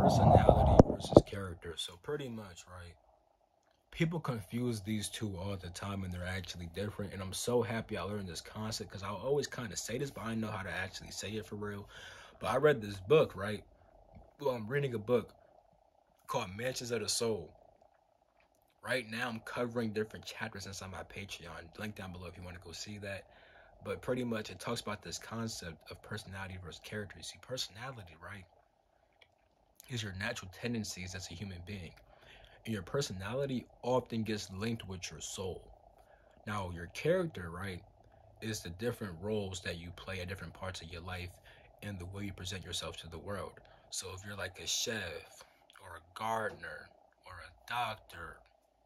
personality versus character. So pretty much, right? People confuse these two all the time and they're actually different. And I'm so happy I learned this concept because I always kind of say this, but I didn't know how to actually say it for real. But I read this book, right? Well, I'm reading a book called Mansions of the Soul. Right now, I'm covering different chapters inside my Patreon. Link down below if you want to go see that. But pretty much, it talks about this concept of personality versus character. You see, personality, right, is your natural tendencies as a human being. And your personality often gets linked with your soul. Now, your character, right, is the different roles that you play at different parts of your life and the way you present yourself to the world. So if you're like a chef or a gardener or a doctor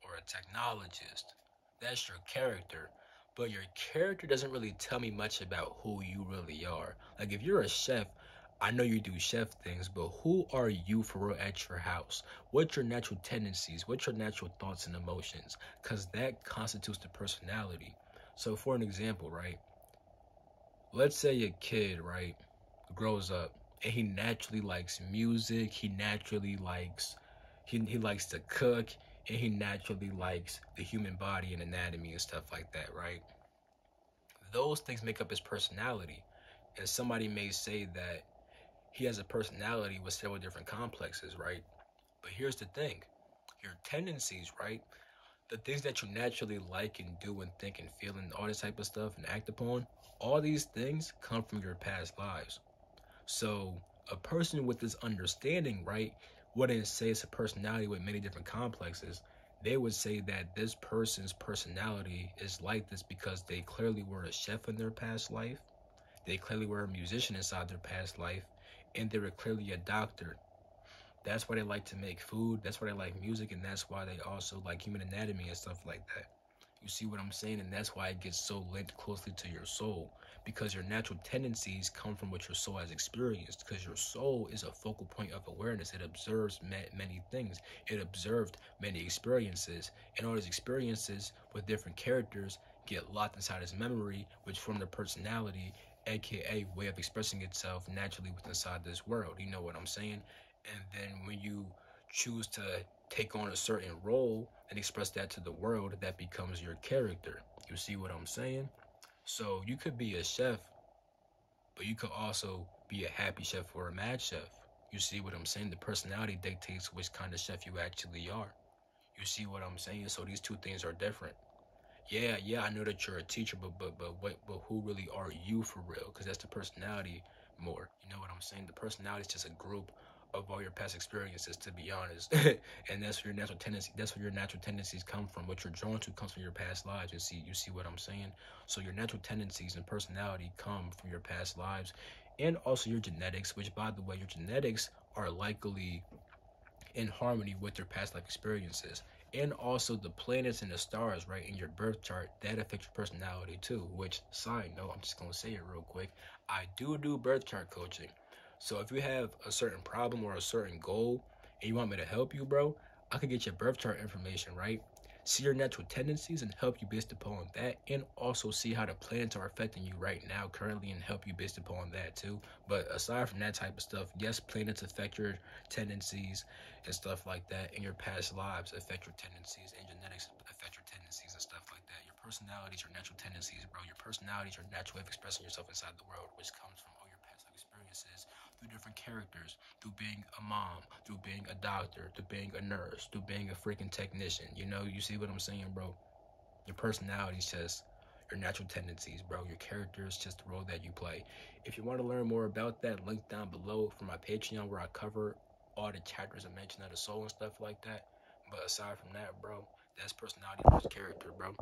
or a technologist, that's your character. But your character doesn't really tell me much about who you really are. Like if you're a chef, I know you do chef things, but who are you for real at your house? What's your natural tendencies? What's your natural thoughts and emotions? Because that constitutes the personality. So for an example, right? Let's say a kid, right, grows up and he naturally likes music, he likes to cook, and he naturally likes the human body and anatomy and stuff like that, right? Those things make up his personality. And somebody may say that he has a personality with several different complexes, right? But here's the thing, your tendencies, right? The things that you naturally like and do and think and feel and all this type of stuff and act upon, all these things come from your past lives. So a person with this understanding, right, wouldn't say it's a personality with many different complexes. They would say that this person's personality is like this because they clearly were a chef in their past life. They clearly were a musician inside their past life, and they were clearly a doctor. That's why they like to make food. That's why they like music, and that's why they also like human anatomy and stuff like that. You see what I'm saying? And that's why it gets so linked closely to your soul, because your natural tendencies come from what your soul has experienced, because your soul is a focal point of awareness. It observes many things. It observed many experiences, and all these experiences with different characters get locked inside its memory, which form the personality, aka way of expressing itself naturally within inside this world. You know what I'm saying? And then when you choose to take on a certain role and express that to the world, that becomes your character. You see what I'm saying? So you could be a chef, but you could also be a happy chef or a mad chef. You see what I'm saying? The personality dictates which kind of chef you actually are. You see what I'm saying? So these two things are different. Yeah, I know that you're a teacher, but who really are you for real? Because that's the personality more. You know what I'm saying? The personality is just a group of all your past experiences, to be honest. And that's where your natural tendency. That's where your natural tendencies come from. What you're drawn to comes from your past lives. You see what I'm saying? So your natural tendencies and personality come from your past lives, and also your genetics. Which, by the way, your genetics are likely in harmony with your past life experiences, and also the planets and the stars, right, in your birth chart, that affects your personality too. Which, side note, I'm just gonna say it real quick, I do birth chart coaching. So if you have a certain problem or a certain goal and you want me to help you, bro, I could get your birth chart information, right, see your natural tendencies and help you based upon that, and also see how the planets are affecting you right now currently and help you based upon that too. But aside from that type of stuff, yes, planets affect your tendencies and stuff like that, and your past lives affect your tendencies, and genetics affect your tendencies and stuff like that. Your personality is your natural tendencies, bro. Your personality is your natural way of expressing yourself inside the world, which comes from all your past life experiences through different characters, through being a mom, through being a doctor, through being a nurse, through being a freaking technician. You know, you see what I'm saying, bro? Your personality is just your natural tendencies, bro. Your character is just the role that you play. If you want to learn more about that, link down below for my Patreon, where I cover all the chapters I mentioned of the soul and stuff like that. But aside from that, bro, that's personality versus character, bro.